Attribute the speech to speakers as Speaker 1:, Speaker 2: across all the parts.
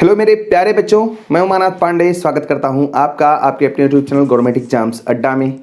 Speaker 1: Hello मेरे प्यारे बच्चों, मैं उमानाथ पांडे स्वागत करता हूं आपका आपके अपने यूट्यूब चैनल गवर्नमेंट एग्जाम्स अड्डा में।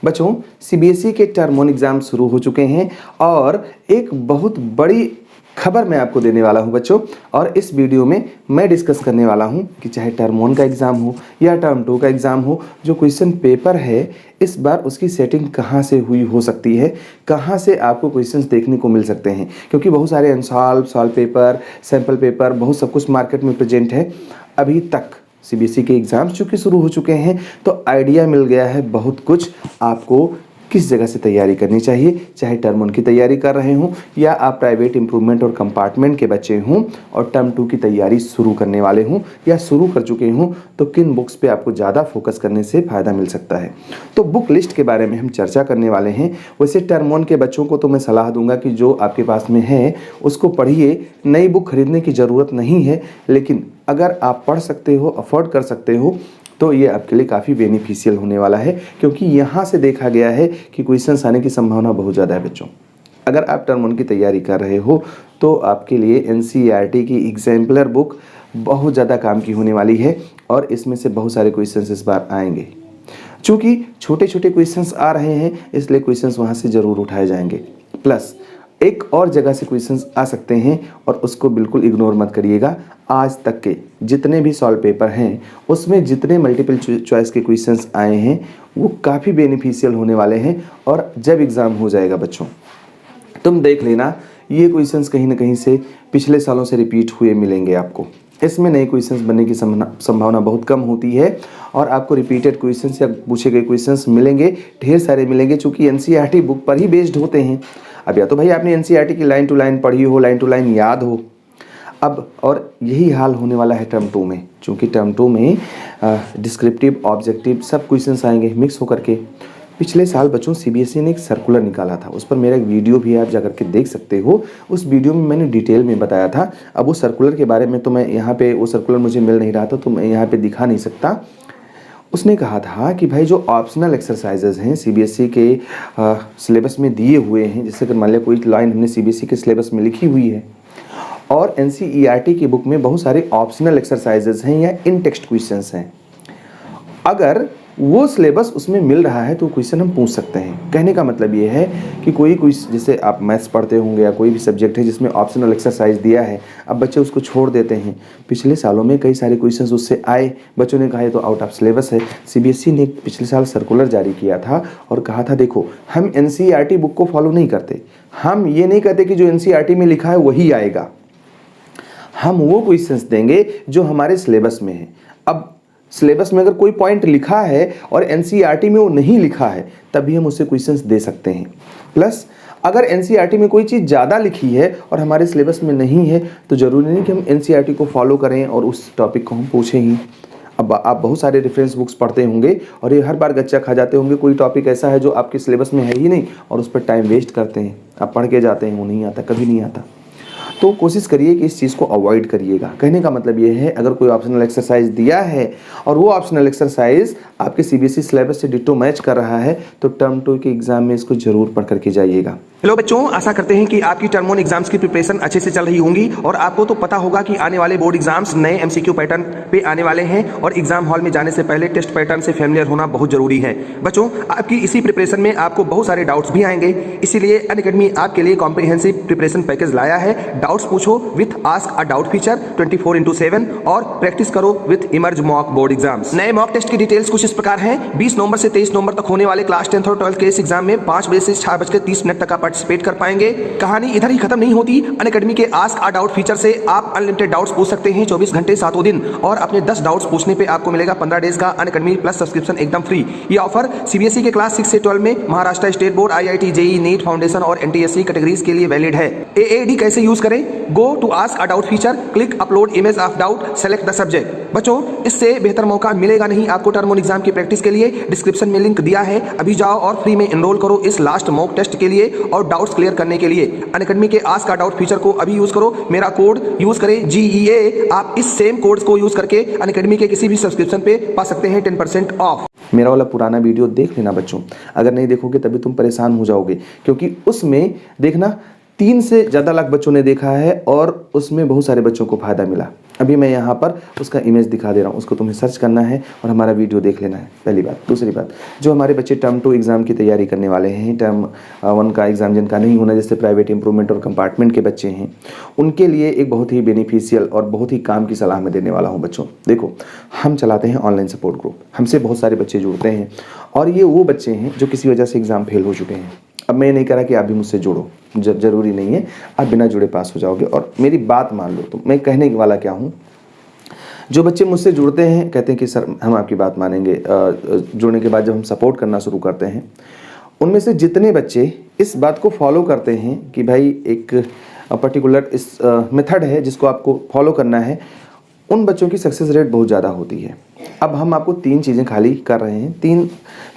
Speaker 1: बच्चों, सीबीएसई के टर्म 1 एग्ज़ाम शुरू हो चुके हैं और एक बहुत बड़ी खबर मैं आपको देने वाला हूं बच्चों। और इस वीडियो में मैं डिस्कस करने वाला हूं कि चाहे टर्म 1 का एग्ज़ाम हो या टर्म 2 का एग्ज़ाम हो, जो क्वेश्चन पेपर है इस बार उसकी सेटिंग कहाँ से हुई हो सकती है, कहाँ से आपको क्वेश्चंस देखने को मिल सकते हैं। क्योंकि बहुत सारे सॉल्व पेपर, सैम्पल पेपर, बहुत सब कुछ मार्केट में प्रेजेंट है। अभी तक सीबीएसई के एग्ज़ाम्स चूँकि शुरू हो चुके हैं तो आइडिया मिल गया है बहुत कुछ आपको किस जगह से तैयारी करनी चाहिए। चाहे टर्म 1 की तैयारी कर रहे हों या आप प्राइवेट इम्प्रूवमेंट और कंपार्टमेंट के बच्चे हों और टर्म 2 की तैयारी शुरू करने वाले हों या शुरू कर चुके हों, तो किन बुक्स पे आपको ज़्यादा फोकस करने से फ़ायदा मिल सकता है। तो बुक लिस्ट के बारे में हम चर्चा करने वाले हैं। वैसे टर्म 1 के बच्चों को तो मैं सलाह दूंगा कि जो आपके पास में है उसको पढ़िए, नई बुक खरीदने की ज़रूरत नहीं है। लेकिन अगर आप पढ़ सकते हो, अफोर्ड कर सकते हो, तो ये आपके लिए काफ़ी बेनिफिशियल होने वाला है। क्योंकि यहाँ से देखा गया है कि क्वेश्चंस आने की संभावना बहुत ज़्यादा है बच्चों। अगर आप टर्म 1 की तैयारी कर रहे हो तो आपके लिए एनसीईआरटी की एग्जाम्पलर बुक बहुत ज़्यादा काम की होने वाली है और इसमें से बहुत सारे क्वेश्चंस इस बार आएंगे। चूँकि छोटे छोटे क्वेश्चंस आ रहे हैं इसलिए क्वेश्चंस वहाँ से ज़रूर उठाए जाएंगे। प्लस एक और जगह से क्वेश्चंस आ सकते हैं और उसको बिल्कुल इग्नोर मत करिएगा। आज तक के जितने भी सॉल्व पेपर हैं उसमें जितने मल्टीपल चॉइस के क्वेश्चंस आए हैं वो काफ़ी बेनिफिशियल होने वाले हैं। और जब एग्ज़ाम हो जाएगा बच्चों, तुम देख लेना ये क्वेश्चंस कहीं ना कहीं से पिछले सालों से रिपीट हुए मिलेंगे आपको। इसमें नए क्वेश्चंस बनने की संभावना बहुत कम होती है और आपको रिपीटेड क्वेश्चंस या पूछे गए क्वेश्चंस मिलेंगे, ढेर सारे मिलेंगे, चूँकि एनसीईआरटी बुक पर ही बेस्ड होते हैं। अब या तो भाई आपने एनसीईआरटी की लाइन टू लाइन पढ़ी हो, लाइन टू लाइन याद हो। अब और यही हाल होने वाला है टर्म 2 में, चूँकि टर्म 2 में डिस्क्रिप्टिव, ऑब्जेक्टिव सब क्वेश्चंस आएंगे मिक्स होकर के। पिछले साल बच्चों सीबीएसई ने एक सर्कुलर निकाला था, उस पर मेरा एक वीडियो भी है, आप जाकर के देख सकते हो। उस वीडियो में मैंने डिटेल में बताया था। अब वो सर्कुलर के बारे में तो मैं यहाँ पे, वो सर्कुलर मुझे मिल नहीं रहा था तो मैं यहाँ पे दिखा नहीं सकता। उसने कहा था कि भाई जो ऑप्शनल एक्सरसाइजेज हैं सीबीएसई के सिलेबस में दिए हुए हैं, जैसे कि मान लिया कोई लाइन हमने सीबीएसई के सिलेबस में लिखी हुई है और एनसीईआरटी की बुक में बहुत सारे ऑप्शनल एक्सरसाइजेज हैं या इन टेक्स्ट क्वेश्चंस हैं, अगर वो सिलेबस उसमें मिल रहा है तो क्वेश्चन हम पूछ सकते हैं। कहने का मतलब ये है कि कोई जैसे आप मैथ्स पढ़ते होंगे या कोई भी सब्जेक्ट है जिसमें ऑप्शनल एक्सरसाइज दिया है, अब बच्चे उसको छोड़ देते हैं। पिछले सालों में कई सारे क्वेश्चंस उससे आए, बच्चों ने कहा ये तो आउट ऑफ सिलेबस है। सीबीएसई ने पिछले साल सर्कुलर जारी किया था और कहा था देखो हम एनसीईआरटी बुक को फॉलो नहीं करते, हम ये नहीं कहते कि जो एनसीईआरटी में लिखा है वही आएगा, हम वो क्वेश्चंस देंगे जो हमारे सिलेबस में है। अब सिलेबस में अगर कोई पॉइंट लिखा है और एनसीईआरटी में वो नहीं लिखा है तभी हम उससे क्वेश्चंस दे सकते हैं। प्लस अगर एनसीईआरटी में कोई चीज़ ज़्यादा लिखी है और हमारे सिलेबस में नहीं है तो ज़रूरी नहीं कि हम एनसीईआरटी को फॉलो करें और उस टॉपिक को हम पूछें ही। अब आप बहुत सारे रेफरेंस बुक्स पढ़ते होंगे और ये हर बार गच्चा खा जाते होंगे। कोई टॉपिक ऐसा है जो आपके सिलेबस में है ही नहीं और उस पर टाइम वेस्ट करते हैं, आप पढ़ के जाते हैं, वो नहीं आता, कभी नहीं आता। तो कोशिश करिए कि इस चीज़ को अवॉइड करिएगा। कहने का मतलब ये है अगर कोई ऑप्शनल एक्सरसाइज दिया है और वो ऑप्शनल एक्सरसाइज आपके सीबीएसई सिलेबस से डिटो मैच कर रहा है तो टर्म 2 के एग्जाम में इसको जरूर पढ़ करके जाइएगा। हेलो बच्चों, आशा करते हैं कि आपकी टर्म 1 एग्जाम्स की प्रिपरेशन अच्छे से चल रही होंगी और आपको तो पता होगा कि आने वाले बोर्ड एग्जाम्स नए एमसीक्यू पैटर्न पे आने वाले हैं और एग्जाम हॉल में जाने से पहले टेस्ट पैटर्न से फैमिलियर होना बहुत जरूरी है। बच्चों, आपकी इसी प्रिपरेशन में आपको बहुत सारे डाउट्स भी आएंगे, इसीलिए अनअकैडमी आपके लिए कॉम्प्रिहेंसिव प्रिपरेशन पैकेज लाया है। डाउट्स पूछो with ask a doubt feature 24/7 और प्रैक्टिस करो with emerge mock board exams. नए मॉक टेस्ट की डिटेल्स कुछ इस प्रकार है। 20 नवंबर से 23 नवंबर तक होने वाले क्लास 10th और 12th के इस एग्जाम में 5 बजे से 6:30 तक का पार्टिसिपेट कर पाएंगे। कहानी इधर ही खत्म नहीं होती। अनअकैडमी के आस्क अ डाउट फीचर से आप अनलिमिटेड डाउट्स पूछ सकते हैं 24 घंटे 7 दिन और अपने 10 डाउट्स पूछने पे आपको मिलेगा 15 डेज का अनअकैडमी प्लस सब्सक्रिप्शन एकदम फ्री। ये ऑफर सीबीएसई के क्लास 6 से 12 में Maharashtra state board, IIT, JEE, NEET, foundation और एनटीएससी कैटेगरीज के लिए वैलिड है। एएडी कैसे यूज करें? Go to ask a doubt feature, click upload image of doubt, select the subject. बच्चों, इससे बेहतर मौका मिलेगा नहीं आपको टर्म 1 एग्जाम की प्रैक्टिस के लिए। डिस्क्रिप्शन में लिंक दिया है, अभी जाओ और फ्री में एनरोल करो इस लास्ट मॉक टेस्ट के लिए और डाउट्स क्लियर करने के लिए। अनअकैडमी के आस्क अ डाउट फीचर को अभी यूज करो। मेरा कोड यूज करें GEA। आप इस सेम कोड को यूज करके अनअकैडमी के किसी भी सब्सक्रिप्शन पे पा सकते हैं 10% ऑफ। मेरा वाला पुराना वीडियो देख लेना बच्चों, अगर नहीं देखोगे तभी तुम परेशान हो जाओगे, क्योंकि उसमें देखना 3 से ज़्यादा लाख बच्चों ने देखा है और उसमें बहुत सारे बच्चों को फायदा मिला। अभी मैं यहाँ पर उसका इमेज दिखा दे रहा हूँ, उसको तुम्हें सर्च करना है और हमारा वीडियो देख लेना है, पहली बात। दूसरी बात, जो हमारे बच्चे टर्म 2 एग्ज़ाम की तैयारी करने वाले हैं, टर्म 1 का एग्ज़ाम जिनका नहीं होना, जैसे प्राइवेट इंप्रूवमेंट और कंपार्टमेंट के बच्चे हैं, उनके लिए एक बहुत ही बेनिफिशियल और बहुत ही काम की सलाह मैं देने वाला हूँ बच्चों। देखो, हम चलाते हैं ऑनलाइन सपोर्ट ग्रुप, हमसे बहुत सारे बच्चे जुड़ते हैं और ये वो बच्चे हैं जो किसी वजह से एग्ज़ाम फेल हो चुके हैं। अब मैं नहीं कह रहा कि आप भी मुझसे जुड़ो, ज़रूरी नहीं है आप बिना जुड़े पास हो जाओगे। और मेरी बात मान लो, तो मैं कहने वाला क्या हूँ, जो बच्चे मुझसे जुड़ते हैं कहते हैं कि सर हम आपकी बात मानेंगे, जुड़ने के बाद जब हम सपोर्ट करना शुरू करते हैं, उनमें से जितने बच्चे इस बात को फॉलो करते हैं कि भाई एक पर्टिकुलर इस मेथड है जिसको आपको फॉलो करना है, उन बच्चों की सक्सेस रेट बहुत ज़्यादा होती है। अब हम आपको 3 चीज़ें खाली कर रहे हैं, 3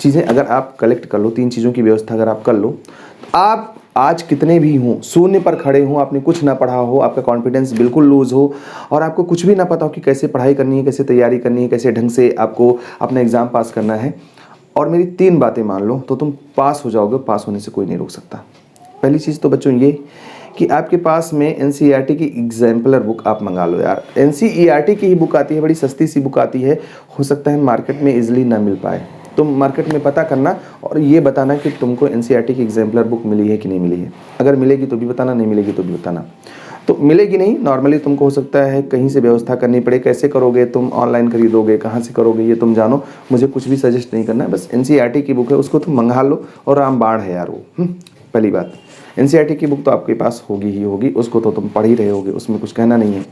Speaker 1: चीज़ें अगर आप कलेक्ट कर लो, 3 चीज़ों की व्यवस्था अगर आप कर लो, तो आप आज कितने भी हों, शून्य पर खड़े हों, आपने कुछ ना पढ़ा हो, आपका कॉन्फिडेंस बिल्कुल लूज़ हो और आपको कुछ भी ना पता हो कि कैसे पढ़ाई करनी है, कैसे तैयारी करनी है, कैसे ढंग से आपको अपना एग्ज़ाम पास करना है, और मेरी 3 बातें मान लो, तो तुम पास हो जाओगे। पास होने से कोई नहीं रोक सकता। पहली चीज़ तो बच्चों ये कि आपके पास में एनसीईआरटी की एग्जाम्पलर बुक आप मंगा लो यार। एनसीईआरटी की ही बुक आती है, बड़ी सस्ती सी बुक आती है, हो सकता है मार्केट में इजीली ना मिल पाए। तुम मार्केट में पता करना और ये बताना कि तुमको एनसीईआरटी की एग्जाम्पलर बुक मिली है कि नहीं मिली है। अगर मिलेगी तो भी बताना, नहीं मिलेगी तो भी बताना। तो मिलेगी नहीं, नॉर्मली तुमको हो सकता है कहीं से व्यवस्था करनी पड़े। कैसे करोगे तुम, ऑनलाइन खरीदोगे, कहाँ से करोगे, ये तुम जानो, मुझे कुछ भी सजेस्ट नहीं करना है। बस एनसीईआरटी की बुक है, उसको तुम मंगा लो और रामबाण है यार वो। पहली बात, एनसीईआरटी की बुक तो आपके पास होगी ही होगी, उसको तो तुम पढ़ ही रहे होगे, उसमें कुछ कहना नहीं है।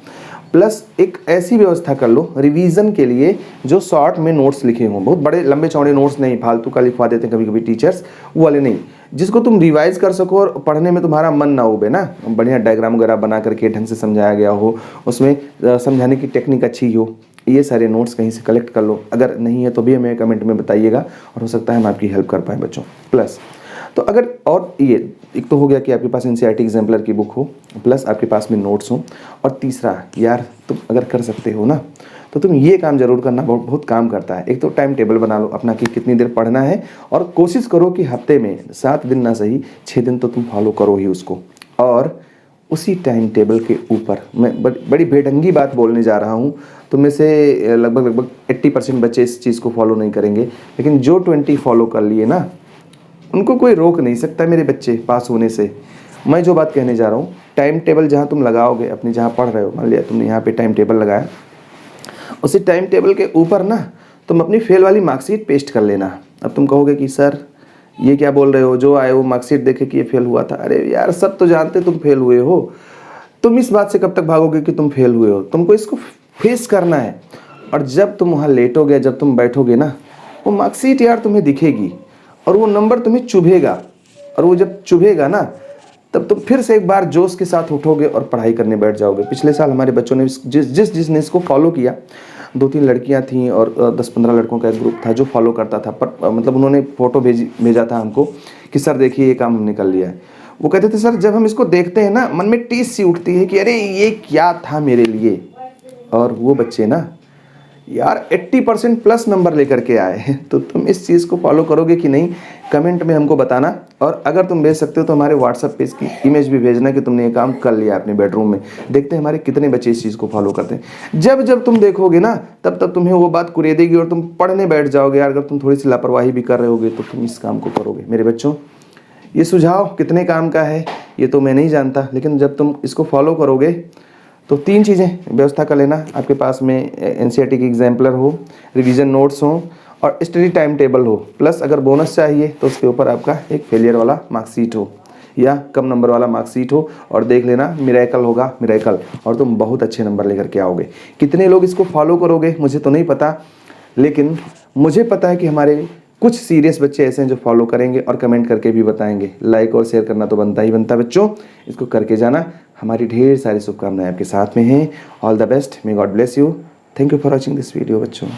Speaker 1: प्लस एक ऐसी व्यवस्था कर लो रिवीजन के लिए जो शॉर्ट में नोट्स लिखे हों, बहुत बड़े लंबे चौड़े नोट्स नहीं, फालतू का लिखवा देते हैं कभी कभी टीचर्स, वो वाले नहीं, जिसको तुम रिवाइज कर सको और पढ़ने में तुम्हारा मन ना उबे ना। बढ़िया डायग्राम वगैरह बना करके ढंग से समझाया गया हो, उसमें समझाने की टेक्निक अच्छी हो, ये सारे नोट्स कहीं से कलेक्ट कर लो। अगर नहीं है तो भी हमें कमेंट में बताइएगा और हो सकता है हम आपकी हेल्प कर पाएँ बच्चों। प्लस तो अगर, और ये एक तो हो गया कि आपके पास एनसीईआरटी एग्जाम्पलर की बुक हो, प्लस आपके पास में नोट्स हो, और तीसरा यार तुम अगर कर सकते हो ना तो तुम ये काम जरूर करना, बहुत काम करता है। एक तो टाइम टेबल बना लो अपना कि कितनी देर पढ़ना है, और कोशिश करो कि हफ्ते में 7 दिन ना सही 6 दिन तो तुम फॉलो करो ही उसको। और उसी टाइम टेबल के ऊपर मैं बड़ी बेढंगी बात बोलने जा रहा हूँ, तो में से लगभग 80% बच्चे इस चीज़ को फॉलो नहीं करेंगे, लेकिन जो 20 फॉलो कर लिए ना, उनको कोई रोक नहीं सकता मेरे बच्चे पास होने से। मैं जो बात कहने जा रहा हूँ, टाइम टेबल जहाँ तुम लगाओगे अपनी, जहाँ पढ़ रहे हो, मान लिया तुमने यहाँ पे टाइम टेबल लगाया, उसी टाइम टेबल के ऊपर ना तुम अपनी फेल वाली मार्कशीट पेस्ट कर लेना। अब तुम कहोगे कि सर ये क्या बोल रहे हो, जो आए वो मार्कशीट देखे कि ये फेल हुआ था। अरे यार सब तो जानते तुम फेल हुए हो, तुम इस बात से कब तक भागोगे कि तुम फेल हुए हो? तुमको इसको फेस करना है। और जब तुम वहाँ लेटोगे, जब तुम बैठोगे ना, वो मार्कशीट यार तुम्हें दिखेगी और वो नंबर तुम्हें चुभेगा, और वो जब चुभेगा ना तब तुम फिर से एक बार जोश के साथ उठोगे और पढ़ाई करने बैठ जाओगे। पिछले साल हमारे बच्चों ने जिसने इसको फॉलो किया, 2-3 लड़कियां थीं और 10-15 लड़कों का एक ग्रुप था जो फॉलो करता था, पर मतलब उन्होंने फ़ोटो भेजा था हमको कि सर देखिए ये काम हमने कर लिया है। वो कहते थे सर जब हम इसको देखते हैं ना मन में टीस सी उठती है कि अरे ये क्या था मेरे लिए। और वो बच्चे ना यार 80% प्लस नंबर लेकर के आए हैं। तो तुम इस चीज़ को फॉलो करोगे कि नहीं, कमेंट में हमको बताना। और अगर तुम भेज सकते हो तो हमारे व्हाट्सएप पे इसकी इमेज भी भेजना कि तुमने ये काम कर लिया अपने बेडरूम में। देखते हैं हमारे कितने बच्चे इस चीज़ को फॉलो करते हैं। जब जब तुम देखोगे ना तब तब तुम्हें वो बात कुरेदेगी और तुम पढ़ने बैठ जाओगे। यार अगर तुम थोड़ी सी लापरवाही भी कर रहे होगे तो तुम इस काम को करोगे। मेरे बच्चों, ये सुझाव कितने काम का है ये तो मैं नहीं जानता, लेकिन जब तुम इसको फॉलो करोगे तो 3 चीज़ें व्यवस्था कर लेना। आपके पास में एनसीईआरटी की एग्जाम्पलर हो, रिवीजन नोट्स हो और स्टडी टाइम टेबल हो, प्लस अगर बोनस चाहिए तो उसके ऊपर आपका एक फेलियर वाला मार्कशीट हो या कम नंबर वाला मार्कशीट हो। और देख लेना मिरेकल होगा, मिरेकल, और तुम बहुत अच्छे नंबर लेकर के आओगे। कितने लोग इसको फॉलो करोगे मुझे तो नहीं पता, लेकिन मुझे पता है कि हमारे कुछ सीरियस बच्चे ऐसे हैं जो फॉलो करेंगे और कमेंट करके भी बताएंगे। लाइक और शेयर करना तो बनता ही बनता बच्चों, इसको करके जाना। हमारी ढेर सारी शुभकामनाएं आपके साथ में हैं। All the best, may God bless you. Thank you for watching this video बच्चों।